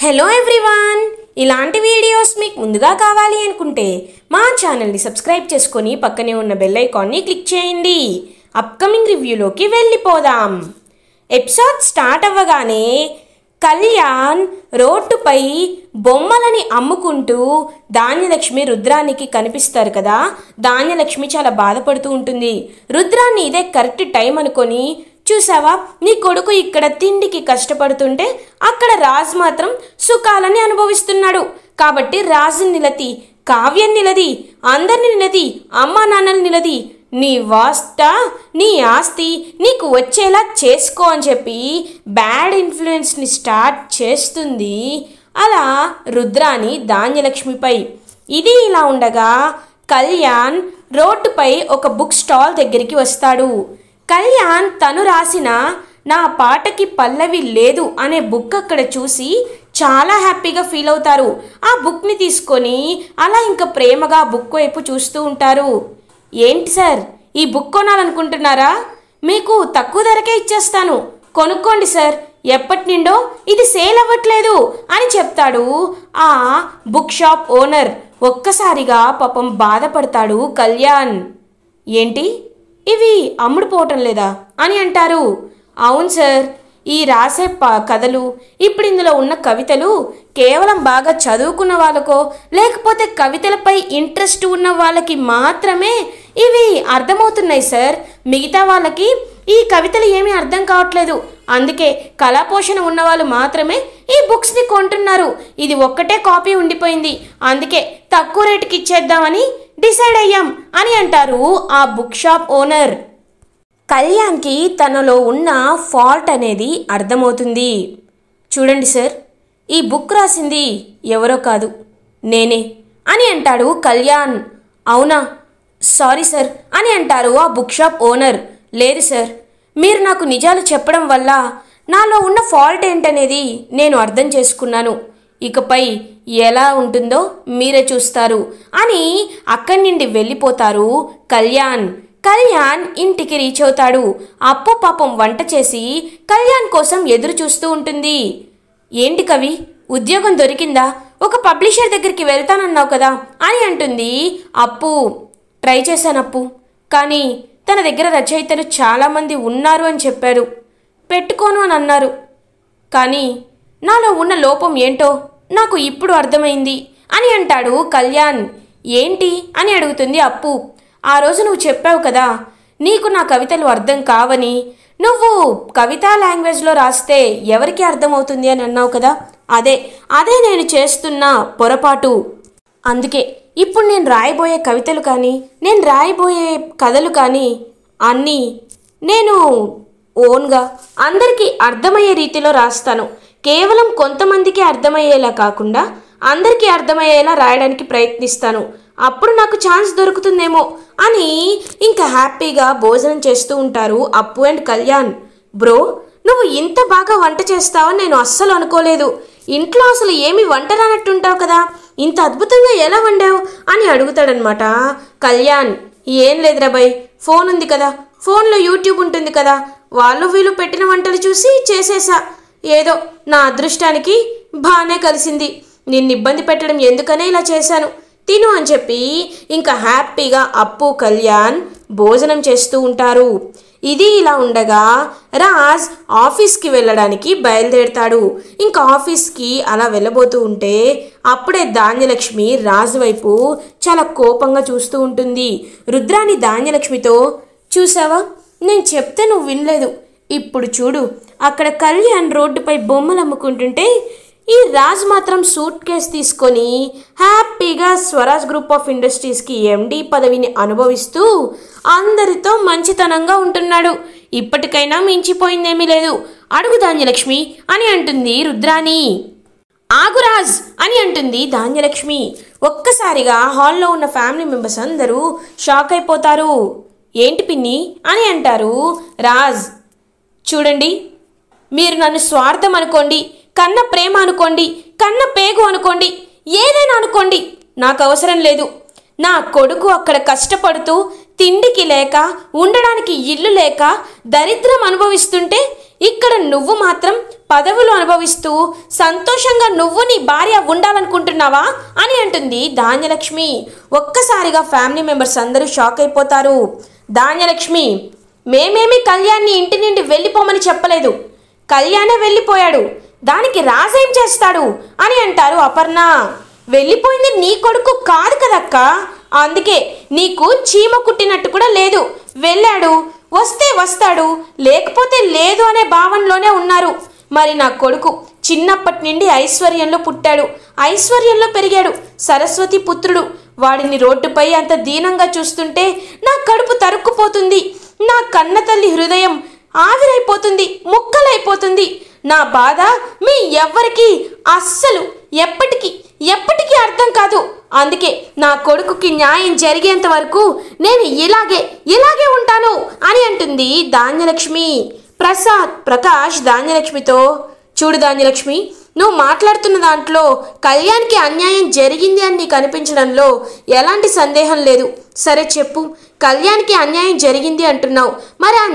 Hello everyone, ఇలాంటి videos మీకు ముందుగా కావాలి అనుకుంటే మా ఛానల్ని సబ్స్క్రైబ్ చేసుకొని పక్కనే ఉన్న బెల్ ఐకాన్ని క్లిక్ చేయండి. అప్కమింగ్ రివ్యూలోకి వెళ్ళిపోదాం. ఎపిసోడ్ స్టార్ట్ అవ్వగానే కళ్యాణ్ రోడ్డుపై బొమ్మలని అమ్ముకుంటూ ధాన్యలక్ష్మి రుద్రానికి కనిపిస్తారు కదా. ధాన్యలక్ష్మి చాలా బాధపడుతూ ఉంటుంది. రుద్రాన్ని ఇదే కరెక్ట్ టైం అనుకొని, చూసావా నీ కొడుకు ఇక్కడ తిండికి కష్టపడుతుంటే అక్కడ రాజ్ మాత్రం సుఖాలని అనుభవిస్తున్నాడు. కాబట్టి రాజు నిలది, కావ్యం నిలది, అందరిని నిలది, అమ్మా నాన్నని నిలది, నీ వాస్త నీ ఆస్తి నీకు వచ్చేలా చేసుకో అని చెప్పి బ్యాడ్ ఇన్ఫ్లుయెన్స్ని స్టార్ట్ చేస్తుంది అలా రుద్రాని ధాన్యలక్ష్మిపై. ఇది ఇలా ఉండగా కళ్యాణ్ రోడ్డుపై ఒక బుక్ స్టాల్ దగ్గరికి వస్తాడు. కళ్యాణ్ తను రాసిన నా పాటకి పల్లవి లేదు అనే బుక్ అక్కడ చూసి చాలా హ్యాపీగా ఫీల్ అవుతారు. ఆ బుక్ని తీసుకొని అలా ఇంకా ప్రేమగా బుక్ వైపు చూస్తూ ఉంటారు. ఏంటి సార్, ఈ బుక్ కొనాలనుకుంటున్నారా? మీకు తక్కువ ధరకే ఇచ్చేస్తాను, కొనుక్కోండి సార్. ఎప్పటి నుండో ఇది సేల్ అవ్వట్లేదు అని చెప్తాడు ఆ బుక్ షాప్ ఓనర్. ఒక్కసారిగా పాపం బాధపడతాడు కళ్యాణ్. ఏంటి ఇవి అమ్ముడుపోవటం లేదా అని అంటారు. అవును సార్, ఈ రాసే కథలు, ఇప్పుడు ఇందులో ఉన్న కవితలు కేవలం బాగా చదువుకున్న వాళ్ళకో లేకపోతే కవితలపై ఇంట్రెస్ట్ ఉన్న వాళ్ళకి మాత్రమే ఇవి అర్థమవుతున్నాయి సార్. మిగతా వాళ్ళకి ఈ కవితలు ఏమీ అర్థం కావట్లేదు. అందుకే కళాపోషణ ఉన్నవాళ్ళు మాత్రమే ఈ బుక్స్ని కొంటున్నారు. ఇది ఒక్కటే కాపీ ఉండిపోయింది, అందుకే తక్కువ రేటుకి ఇచ్చేద్దామని డిసైడ్ అయ్యాం అని అంటారు ఆ బుక్ షాప్ ఓనర్. కళ్యాణ్కి తనలో ఉన్న ఫాల్ట్ అనేది అర్థమవుతుంది. చూడండి సార్, ఈ బుక్ రాసింది ఎవరో కాదు, నేనే అని అంటాడు కళ్యాణ్. అవునా, సారీ సార్ అని అంటారు ఆ బుక్ షాప్ ఓనర్. లేదు సార్, మీరు నాకు నిజాలు చెప్పడం వల్ల నాలో ఉన్న ఫాల్ట్ ఏంటనేది నేను అర్థం చేసుకున్నాను. ఇకపై ఎలా ఉంటుందో మీరే చూస్తారు అని అక్కడి నుండి వెళ్ళిపోతారు కళ్యాణ్. కళ్యాణ్ ఇంటికి రీచ్ అవుతాడు. అప్పు పాపం వంట చేసి కళ్యాణ్ కోసం ఎదురు చూస్తూ ఉంటుంది. ఏంటి కవి, ఉద్యోగం దొరికిందా? ఒక పబ్లిషర్ దగ్గరికి వెళ్తానన్నావు కదా అని అంటుంది అప్పు. ట్రై చేశాను అప్పు, కానీ తన దగ్గర రచయితలు చాలామంది ఉన్నారు అని చెప్పారు. పెట్టుకోను అని అన్నారు. కానీ నాలో ఉన్న లోపం ఏంటో నాకు ఇప్పుడు అర్థమైంది అని అంటాడు కళ్యాణ్. ఏంటి అని అడుగుతుంది అప్పు. ఆ రోజు నువ్వు చెప్పావు కదా, నీకు నా కవితలు అర్థం కావని, నువ్వు కవితా లాంగ్వేజ్లో రాస్తే ఎవరికి అర్థమవుతుంది అని అన్నావు కదా. అదే నేను చేస్తున్న పొరపాటు. అందుకే ఇప్పుడు నేను రాయబోయే కవితలు కానీ నేను రాయబోయే కథలు కానీ అన్నీ నేను ఓన్గా అందరికీ అర్థమయ్యే రీతిలో రాస్తాను. కేవలం కొంతమందికి అర్థమయ్యేలా కాకుండా అందరికీ అర్థమయ్యేలా రాయడానికి ప్రయత్నిస్తాను. అప్పుడు నాకు ఛాన్స్ దొరుకుతుందేమో అని ఇంకా హ్యాపీగా భోజనం చేస్తూ ఉంటారు అప్పు అండ్ కళ్యాణ్. బ్రో, నువ్వు ఇంత బాగా వంట చేస్తావని నేను అస్సలు అనుకోలేదు. ఇంట్లో అసలు ఏమి వంట రానట్టుంటావు కదా, ఇంత అద్భుతంగా ఎలా వండావు అని అడుగుతాడనమాట కళ్యాణ్. ఏం లేదురా బై, ఫోన్ ఉంది కదా, ఫోన్లో యూట్యూబ్ ఉంటుంది కదా, వాళ్ళు వీళ్ళు పెట్టిన వంటలు చూసి చేసేసా. ఏదో నా అదృష్టానికి బాగానే కలిసింది. నిన్ను ఇబ్బంది పెట్టడం ఎందుకనే ఇలా చేశాను, తిను అని చెప్పి ఇంకా హ్యాపీగా అప్పు కళ్యాణ్ భోజనం చేస్తూ ఉంటారు. ఇది ఇలా ఉండగా రాజ్ ఆఫీస్కి వెళ్ళడానికి బయలుదేరుతాడు. ఇంకా ఆఫీస్కి అలా వెళ్ళబోతూ ఉంటే అప్పుడే ధాన్యలక్ష్మి రాజు వైపు చాలా కోపంగా చూస్తూ ఉంటుంది. రుద్రాని ధాన్యలక్ష్మితో, చూసావా నేను చెప్తే నువ్వు వినలేదు, ఇప్పుడు చూడు అక్కడ కళ్యాణ్ రోడ్డుపై బొమ్మలు అమ్ముకుంటుంటే ఈ రాజ్ మాత్రం సూట్ కేస్ తీసుకొని హ్యాపీగా స్వరాజ్ గ్రూప్ ఆఫ్ ఇండస్ట్రీస్కి ఎండి పదవిని అనుభవిస్తూ అందరితో మంచితనంగా ఉంటున్నాడు. ఇప్పటికైనా మించిపోయిందేమీ లేదు, అడుగు ధాన్యలక్ష్మి అని అంటుంది రుద్రాని. ఆగు రాజ్ అని అంటుంది ధాన్యలక్ష్మి. ఒక్కసారిగా హాల్లో ఉన్న ఫ్యామిలీ మెంబర్స్ అందరూ షాక్ అయిపోతారు. ఏంటి పిన్ని అని అంటారు రాజ్. చూడండి, మీరు నన్ను స్వార్థం అనుకోండి, కన్న ప్రేమ అనుకోండి, కన్న పేగు అనుకోండి, ఏదైనా అనుకోండి, నాకు అవసరం లేదు. నా కొడుకు అక్కడ కష్టపడుతూ తిండికి లేక ఉండడానికి ఇల్లు లేక దరిద్రం అనుభవిస్తుంటే ఇక్కడ నువ్వు మాత్రం పదవులు అనుభవిస్తూ సంతోషంగా నువ్వు నీ భార్య ఉండాలనుకుంటున్నావా అని అంటుంది ధాన్యలక్ష్మి. ఒక్కసారిగా ఫ్యామిలీ మెంబర్స్ అందరూ షాక్ అయిపోతారు. ధాన్యలక్ష్మి, మేమేమి కళ్యాణ్ని ఇంటి నుండి వెళ్ళిపోమని చెప్పలేదు, కళ్యాణే వెళ్ళిపోయాడు, దానికి రాజేం చేస్తాడు అని అంటారు అపర్ణ. వెళ్ళిపోయింది నీ కొడుకు కాదు కదక్క, అందుకే నీకు చీమ కుట్టినట్టు కూడా లేదు. వెళ్ళాడు, వస్తే వస్తాడు, లేకపోతే లేదు అనే భావనలోనే ఉన్నారు. మరి నా కొడుకు చిన్నప్పటి నుండి ఐశ్వర్యంలో పుట్టాడు, ఐశ్వర్యంలో పెరిగాడు, సరస్వతి పుత్రుడు. వాడిని రోడ్డుపై అంత దీనంగా చూస్తుంటే నా కడుపు తరుక్కుపోతుంది, నా కన్న తల్లి హృదయం ఆవిరైపోతుంది, ముక్కలైపోతుంది. నా బాధ మీ ఎవ్వరికి అస్సలు ఎప్పటికీ అర్థం కాదు. అందుకే నా కొడుకుకి న్యాయం జరిగేంత వరకు నేను ఇలాగే ఉంటాను అని అంటుంది ధాన్యలక్ష్మి. ప్రకాష్ ధాన్యలక్ష్మితో, చూడు ధాన్యలక్ష్మి, నువ్వు మాట్లాడుతున్న దాంట్లో కళ్యాణ్కి అన్యాయం జరిగింది అని నీకు అనిపించడంలో ఎలాంటి సందేహం లేదు. సరే చెప్పు, కళ్యాణ్కి అన్యాయం జరిగింది అంటున్నావు, మరి ఆ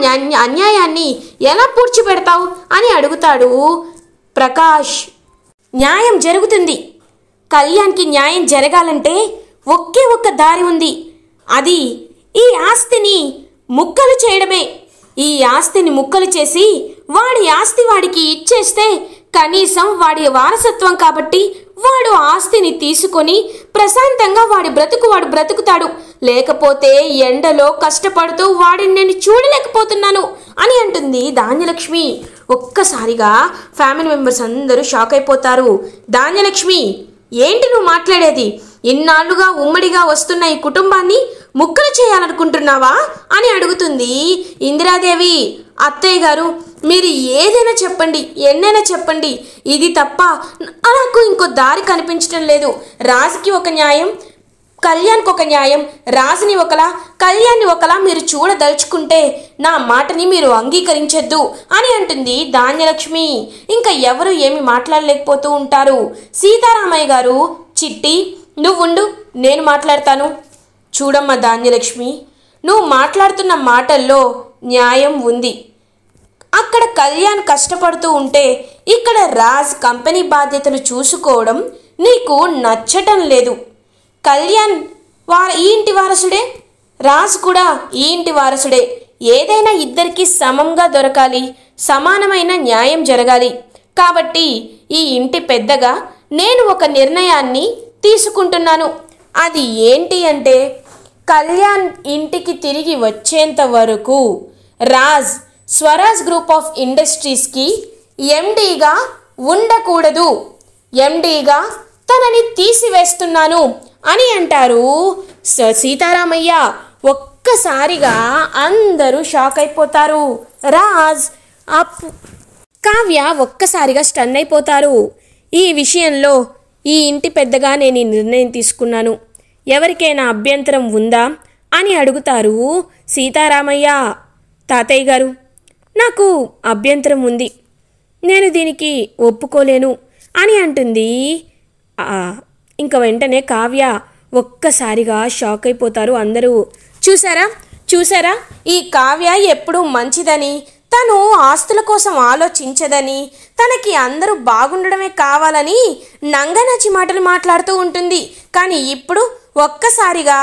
అన్యాయాన్ని ఎలా పూడ్చిపెడతావు అని అడుగుతాడు ప్రకాష్. న్యాయం జరుగుతుంది. కళ్యాణ్కి న్యాయం జరగాలంటే ఒకే ఒక్క దారి ఉంది, అది ఈ ఆస్తిని ముక్కలు చేయడమే. ఈ ఆస్తిని ముక్కలు చేసి వాడి ఆస్తి వాడికి ఇచ్చేస్తే కనీసం వాడి వారసత్వం కాబట్టి వాడు ఆస్తిని తీసుకొని ప్రశాంతంగా వాడు బ్రతుకుతాడు. లేకపోతే ఎండలో కష్టపడుతూ వాడిని నేను చూడలేకపోతున్నాను అని అంటుంది ధాన్యలక్ష్మి. ఒక్కసారిగా ఫ్యామిలీ మెంబర్స్ అందరూ షాక్ అయిపోతారు. ధాన్యలక్ష్మి, ఏంటి నువ్వు మాట్లాడేది? ఇన్నాళ్లుగా ఉమ్మడిగా వస్తున్న ఈ కుటుంబాన్ని ముక్కలు చేయాలనుకుంటున్నావా అని అడుగుతుంది ఇందిరాదేవి. అత్తయ్య గారు, మీరు ఏదైనా చెప్పండి, ఎన్నైనా చెప్పండి, ఇది తప్ప నాకు ఇంకో దారి కనిపించడం లేదు. రాజుకి ఒక న్యాయం, కళ్యాణ్కి ఒక న్యాయం, రాజుని ఒకలా కళ్యాణ్ని ఒకలా మీరు చూడదలుచుకుంటే నా మాటని మీరు అంగీకరించొద్దు అని అంటుంది ధాన్యలక్ష్మి. ఇంకా ఎవరు ఏమి మాట్లాడలేకపోతూ ఉంటారు. సీతారామయ్య గారు, చిట్టి నువ్వుండు, నేను మాట్లాడతాను. చూడమ్మా ధాన్యలక్ష్మి, నువ్వు మాట్లాడుతున్న మాటల్లో న్యాయం ఉంది. అక్కడ కళ్యాణ్ కష్టపడుతూ ఉంటే ఇక్కడ రాజ్ కంపెనీ బాధ్యతలు చూసుకోవడం నీకు నచ్చటం లేదు. కళ్యాణ్ ఈ ఇంటి వారసుడే, రాజ్ కూడా ఈ ఇంటి వారసుడే. ఏదైనా ఇద్దరికి సమంగా దొరకాలి, సమానమైన న్యాయం జరగాలి. కాబట్టి ఈ ఇంటి పెద్దగా నేను ఒక నిర్ణయాన్ని తీసుకుంటున్నాను. అది ఏంటి అంటే, కళ్యాణ్ ఇంటికి తిరిగి వచ్చేంత వరకు రాజ్ స్వరాజ్ గ్రూప్ ఆఫ్ ఇండస్ట్రీస్కి ఎండీగా ఉండకూడదు. ఎండీగా తనని తీసివేస్తున్నాను అని అంటారు సీతారామయ్య. ఒక్కసారిగా అందరూ షాక్ అయిపోతారు. రాజ్, కావ్య ఒక్కసారిగా స్టన్ అయిపోతారు. ఈ విషయంలో ఈ ఇంటి పెద్దగా నేను ఈ నిర్ణయం తీసుకున్నాను, ఎవరికైనా అభ్యంతరం ఉందా అని అడుగుతారు సీతారామయ్య. తాతయ్య గారు, నాకు అభ్యంతరం ఉంది, నేను దీనికి ఒప్పుకోలేను అని అంటుంది. ఇంకా వెంటనే కావ్య ఒక్కసారిగా షాక్ అయిపోతారు అందరూ. చూసారా ఈ కావ్య ఎప్పుడూ మంచిదని, తను ఆస్తుల కోసం ఆలోచించదని, తనకి అందరూ బాగుండడమే కావాలని నంగనచి మాటలు మాట్లాడుతూ ఉంటుంది. కానీ ఇప్పుడు ఒక్కసారిగా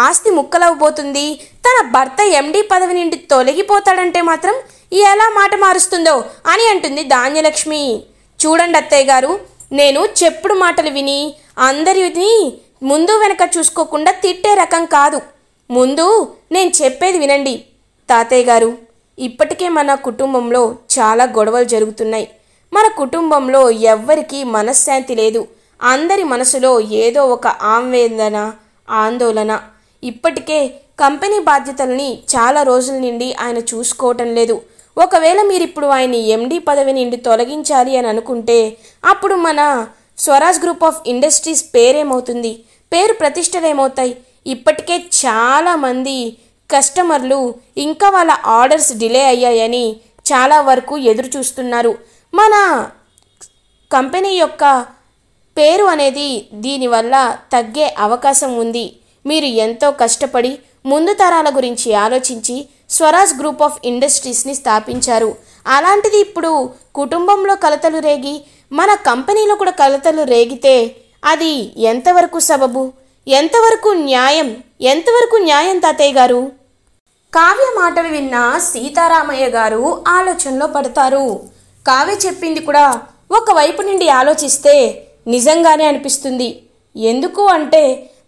ఆస్తి ముక్కలవబోతుంది, తన భర్త ఎండీ పదవి నుండి తొలగిపోతాడంటే మాత్రం ఎలా మాట మారుస్తుందో అని అంటుంది ధాన్యలక్ష్మి. చూడండి అత్తయ్య గారు, నేను చెప్పుడు మాటలు విని అందరిని ముందు వెనక చూసుకోకుండా తిట్టే రకం కాదు. ముందు నేను చెప్పేది వినండి. తాతయ్య గారు, ఇప్పటికే మన కుటుంబంలో చాలా గొడవలు జరుగుతున్నాయి. మన కుటుంబంలో ఎవ్వరికీ మనశ్శాంతి లేదు. అందరి మనసులో ఏదో ఒక ఆందోళన. ఇప్పటికే కంపెనీ బాధ్యతల్ని చాలా రోజుల నుండి ఆయన చూసుకోవటం లేదు. ఒకవేళ మీరిప్పుడు ఆయన్ని ఎండీ పదవి నుండి తొలగించాలి అని అనుకుంటే అప్పుడు మన స్వరాజ్ గ్రూప్ ఆఫ్ ఇండస్ట్రీస్ పేరేమవుతుంది, పేరు ప్రతిష్టలు ఏమవుతాయి? ఇప్పటికే చాలామంది కస్టమర్లు ఇంకా వాళ్ళ ఆర్డర్స్ డిలే అయ్యాయని చాలా వరకు ఎదురు చూస్తున్నారు. మన కంపెనీ యొక్క పేరు అనేది దీనివల్ల తగ్గే అవకాశం ఉంది. మీరు ఎంతో కష్టపడి ముందు తరాల గురించి ఆలోచించి స్వరాజ్ గ్రూప్ ఆఫ్ ఇండస్ట్రీస్ని స్థాపించారు. అలాంటిది ఇప్పుడు కుటుంబంలో కలతలు రేగి మన కంపెనీలో కూడా కలతలు రేగితే అది ఎంతవరకు సబబు, ఎంతవరకు న్యాయం తాతయ్య గారు? కావ్య మాటలు విన్న సీతారామయ్య గారు ఆలోచనలో పడతారు. కావ్య చెప్పింది కూడా ఒకవైపు నుండి ఆలోచిస్తే నిజంగానే అనిపిస్తుంది. ఎందుకు అంటే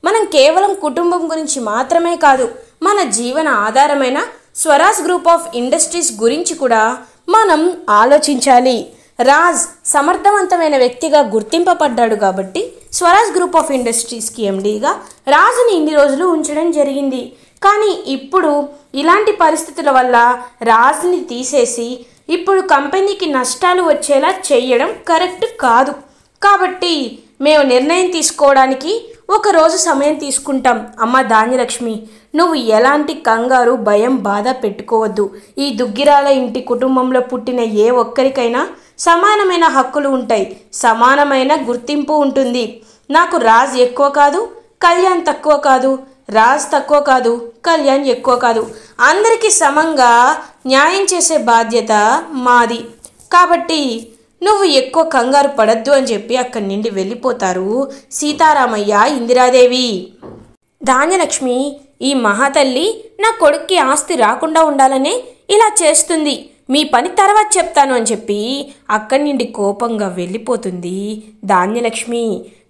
మనం కేవలం కుటుంబం గురించి మాత్రమే కాదు, మన జీవన ఆధారమైన స్వరాజ్ గ్రూప్ ఆఫ్ ఇండస్ట్రీస్ గురించి కూడా మనం ఆలోచించాలి. రాజ్ సమర్థవంతమైన వ్యక్తిగా గుర్తింపబడ్డాడు కాబట్టి స్వరాజ్ గ్రూప్ ఆఫ్ ఇండస్ట్రీస్కి ఎండీగా రాజుని ఇన్ని రోజులు ఉంచడం జరిగింది. కానీ ఇప్పుడు ఇలాంటి పరిస్థితుల వల్ల రాజుని తీసేసి ఇప్పుడు కంపెనీకి నష్టాలు వచ్చేలా చేయడం కరెక్ట్ కాదు. కాబట్టి మేము నిర్ణయం తీసుకోవడానికి ఒకరోజు సమయం తీసుకుంటాం. అమ్మ ధాన్యలక్ష్మి, నువ్వు ఎలాంటి కంగారు, భయం, బాధ పెట్టుకోవద్దు. ఈ దుగ్గిరాల ఇంటి కుటుంబంలో పుట్టిన ఏ ఒక్కరికైనా సమానమైన హక్కులు ఉంటాయి, సమానమైన గుర్తింపు ఉంటుంది. నాకు రాజ్ ఎక్కువ కాదు, కళ్యాణ్ తక్కువ కాదు, రాజ్ తక్కువ కాదు, కళ్యాణ్ ఎక్కువ కాదు. అందరికీ సమంగా న్యాయం చేసే బాధ్యత మాది. కాబట్టి నువ్వు ఎక్కువ కంగారు పడద్దు అని చెప్పి అక్కడి నుండి వెళ్ళిపోతారు సీతారామయ్య, ఇందిరాదేవి. ధాన్యలక్ష్మి, ఈ మహాతల్లి నా కొడుక్కి ఆస్తి రాకుండా ఉండాలనే ఇలా చేస్తుంది, మీ పని తర్వాత చెప్తాను అని చెప్పి అక్కడి నుండి కోపంగా వెళ్ళిపోతుంది ధాన్యలక్ష్మి.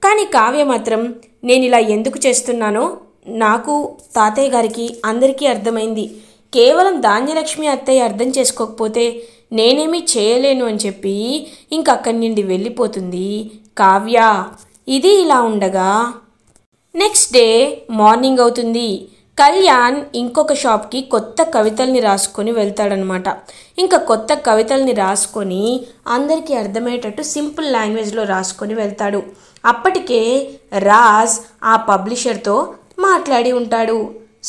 కానీ కావ్య మాత్రం నేను ఇలా ఎందుకు చేస్తున్నానో నాకు, తాతయ్య గారికి, అందరికీ అర్థమైంది. కేవలం ధాన్యలక్ష్మి అత్తయ్య అర్థం చేసుకోకపోతే నేనేమీ చేయలేను అని చెప్పి ఇంక అక్కడి నుండి వెళ్ళిపోతుంది కావ్య. ఇది ఇలా ఉండగా నెక్స్ట్ డే మార్నింగ్ అవుతుంది. కళ్యాణ్ ఇంకొక షాప్కి కొత్త కవితల్ని రాసుకొని వెళ్తాడనమాట. ఇంకా కొత్త కవితల్ని రాసుకొని అందరికీ అర్థమయ్యేటట్టు సింపుల్ లాంగ్వేజ్లో రాసుకొని వెళ్తాడు. అప్పటికే రాజ్ ఆ పబ్లిషర్తో మాట్లాడి ఉంటాడు.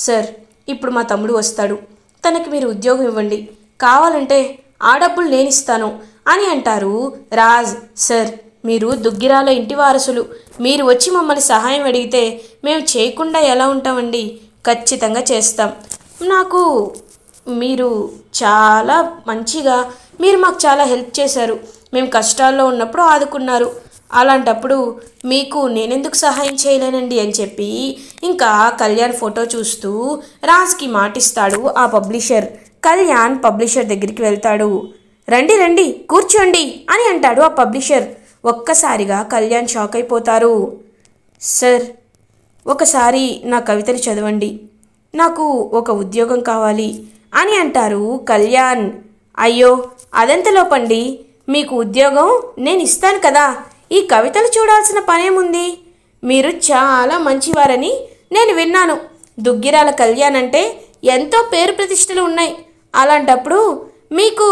సార్, ఇప్పుడు మా తమ్ముడు వస్తాడు, తనకి మీరు ఉద్యోగం ఇవ్వండి, కావాలంటే ఆ డబ్బులు నేను ఇస్తాను అని అంటారు రాజ్. సార్, మీరు దుగ్గిరాల ఇంటి వారసులు, మీరు వచ్చి మమ్మల్ని సహాయం అడిగితే మేము చేయకుండా ఎలా ఉంటామండి? ఖచ్చితంగా చేస్తాం. నాకు మీరు చాలా మంచిగా, మీరు మాకు చాలా హెల్ప్ చేశారు, మేము కష్టాల్లో ఉన్నప్పుడు ఆదుకున్నారు, అలాంటప్పుడు మీకు నేనెందుకు సహాయం చేయలేనండి అని చెప్పి ఇంకా కళ్యాణ్ ఫోటో చూస్తూ రాజ్కి మాటిస్తాడు ఆ పబ్లిషర్. కళ్యాణ్ పబ్లిషర్ దగ్గరికి వెళ్తాడు. రండి రండి కూర్చోండి అని అంటాడు ఆ పబ్లిషర్. ఒక్కసారిగా కళ్యాణ్ షాక్ అయిపోతారు. సార్, ఒకసారి నా కవితలు చదవండి, నాకు ఒక ఉద్యోగం కావాలి అని అంటారు కళ్యాణ్. అయ్యో, అదెంతలోపండి, మీకు ఉద్యోగం నేను ఇస్తాను కదా, ఈ కవితలు చూడాల్సిన పనేముంది? మీరు చాలా మంచివారని నేను విన్నాను. దుగ్గిరాల కళ్యాణ్ అంటే ఎంతో పేరు ప్రతిష్టలు ఉన్నాయి, అలాంటప్పుడు మీకు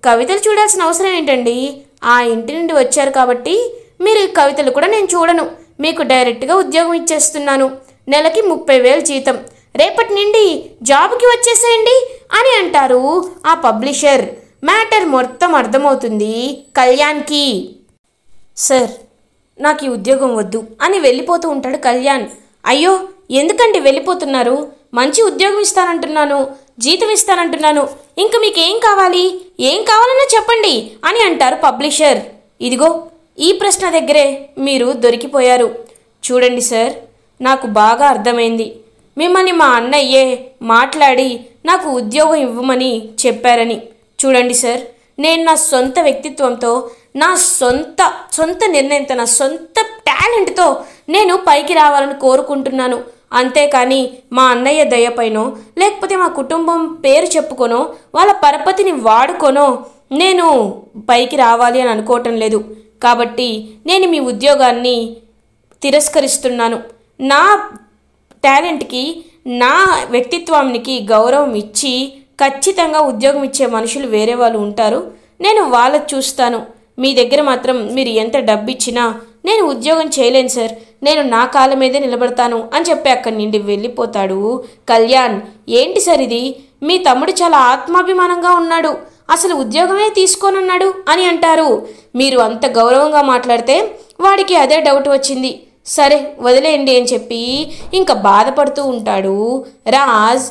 కవితలు చూడాల్సిన అవసరం ఏంటండి? ఆ ఇంటి నుండి వచ్చారు కాబట్టి మీరు కవితలు కూడా నేను చూడను, మీకు డైరెక్ట్గా ఉద్యోగం ఇచ్చేస్తున్నాను, నెలకి 30,000 జీతం, రేపటి నుండి జాబ్కి వచ్చేసేయండి అని అంటారు ఆ పబ్లిషర్. మ్యాటర్ మొత్తం అర్థమవుతుంది కళ్యాణ్కి. సార్, నాకు ఈ ఉద్యోగం వద్దు అని వెళ్ళిపోతూ ఉంటాడు కళ్యాణ్. అయ్యో, ఎందుకండి వెళ్ళిపోతున్నారు? మంచి ఉద్యోగం ఇస్తానంటున్నాను, జీతం ఇస్తానంటున్నాను, ఇంకా మీకు ఏం కావాలి? ఏం కావాలన్నా చెప్పండి అని అంటారు పబ్లిషర్. ఇదిగో ఈ ప్రశ్న దగ్గరే మీరు దొరికిపోయారు. చూడండి సార్, నాకు బాగా అర్థమైంది, మిమ్మల్ని మా అన్నయ్యే మాట్లాడి నాకు ఉద్యోగం ఇవ్వమని చెప్పారని. చూడండి సార్, నేను నా సొంత వ్యక్తిత్వంతో, నా సొంత నిర్ణయంతో, నా సొంత టాలెంట్తో నేను పైకి రావాలని కోరుకుంటున్నాను. అంతేకాని మా అన్నయ్య దయపైనో లేకపోతే మా కుటుంబం పేరు చెప్పుకొనో వాళ్ళ పరపతిని వాడుకొనో నేను పైకి రావాలి అని అనుకోవటం లేదు. కాబట్టి నేను మీ ఉద్యోగాన్ని తిరస్కరిస్తున్నాను. నా టాలెంట్కి, నా వ్యక్తిత్వానికి గౌరవం ఇచ్చి ఖచ్చితంగా ఉద్యోగం ఇచ్చే మనుషులు వేరే వాళ్ళు ఉంటారు, నేను వాళ్ళని చూస్తాను. మీ దగ్గర మాత్రం మీరు ఎంత డబ్బు ఇచ్చినా నేను ఉద్యోగం చేయలేను సార్, నేను నా కాళ్ళ మీదే నిలబడతాను అని చెప్పి అక్కడి నుండి వెళ్ళిపోతాడు కళ్యాణ్. ఏంటి సార్ ఇది? మీ తమ్ముడు చాలా ఆత్మాభిమానంగా ఉన్నాడు, అసలు ఉద్యోగమే తీసుకోనన్నాడు అని అంటారు. మీరు అంత గౌరవంగా మాట్లాడితే వాడికి అదే డౌట్ వచ్చింది. సరే వదిలేయండి అని చెప్పి ఇంకా బాధపడుతూ ఉంటాడు రాజ్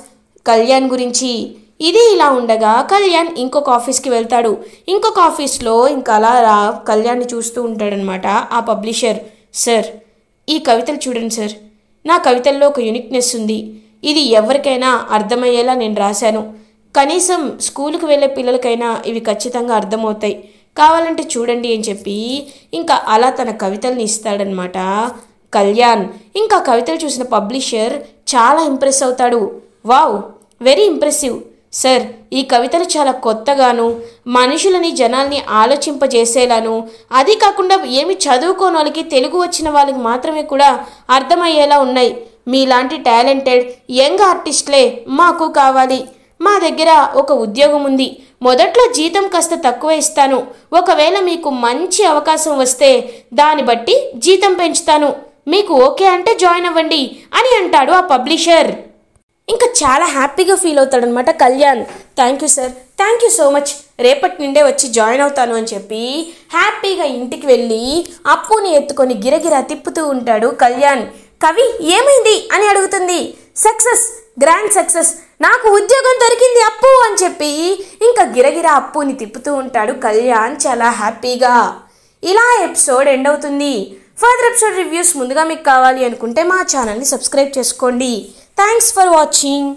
కళ్యాణ్ గురించి. ఇది ఇలా ఉండగా కళ్యాణ్ ఇంకొక ఆఫీస్కి వెళ్తాడు. ఇంకొక ఆఫీస్లో ఇంకా అలా కళ్యాణ్ని చూస్తూ ఉంటాడనమాట ఆ పబ్లిషర్. సార్, ఈ కవితలు చూడండి సార్, నా కవితల్లో ఒక యూనిక్నెస్ ఉంది. ఇది ఎవరికైనా అర్థమయ్యేలా నేను రాశాను. కనీసం స్కూల్కి వెళ్ళే పిల్లలకైనా ఇవి ఖచ్చితంగా అర్థమవుతాయి, కావాలంటే చూడండి అని చెప్పి ఇంకా అలా తన కవితల్ని ఇస్తాడనమాట కళ్యాణ్. ఇంకా కవితలు చూసిన పబ్లిషర్ చాలా ఇంప్రెస్ అవుతాడు. వావ్, వెరీ ఇంప్రెసివ్ సార్, ఈ కవితలు చాలా కొత్తగాను మనుషులని జనాల్ని ఆలోచింపజేసేలాను, అది కాకుండా ఏమి చదువుకోని వాళ్ళకి, తెలుగు వచ్చిన వాళ్ళకి మాత్రమే కూడా అర్థమయ్యేలా ఉన్నాయి. మీలాంటి టాలెంటెడ్ యంగ్ ఆర్టిస్ట్లే మాకు కావాలి. మా దగ్గర ఒక ఉద్యోగం ఉంది. మొదట్లో జీతం కాస్త తక్కువ ఇస్తాను. ఒకవేళ మీకు మంచి అవకాశం వస్తే దాన్ని బట్టి జీతం పెంచుతాను. మీకు ఓకే అంటే జాయిన్ అవ్వండి అని అంటాడు ఆ పబ్లిషర్. ఇంకా చాలా హ్యాపీగా ఫీల్ అవుతాడనమాట Kalyan. Thank you sir, thank you so much, రేపటి నుండే వచ్చి జాయిన్ అవుతాను అని చెప్పి హ్యాపీగా ఇంటికి వెళ్ళి అప్పుని ఎత్తుకొని గిరగిరా తిప్పుతూ ఉంటాడు కళ్యాణ్. కవి ఏమైంది అని అడుగుతుంది. సక్సెస్, గ్రాండ్ సక్సెస్, నాకు ఉద్యోగం దొరికింది అప్పు అని చెప్పి ఇంకా గిరగిరా అప్పుని తిప్పుతూ ఉంటాడు కళ్యాణ్ చాలా హ్యాపీగా. ఇలా ఎపిసోడ్ ఎండ్ అవుతుంది. ఫర్దర్ ఎపిసోడ్ రివ్యూస్ ముందుగా మీకు కావాలి అనుకుంటే మా ఛానల్ని సబ్స్క్రైబ్ చేసుకోండి. Thanks for watching.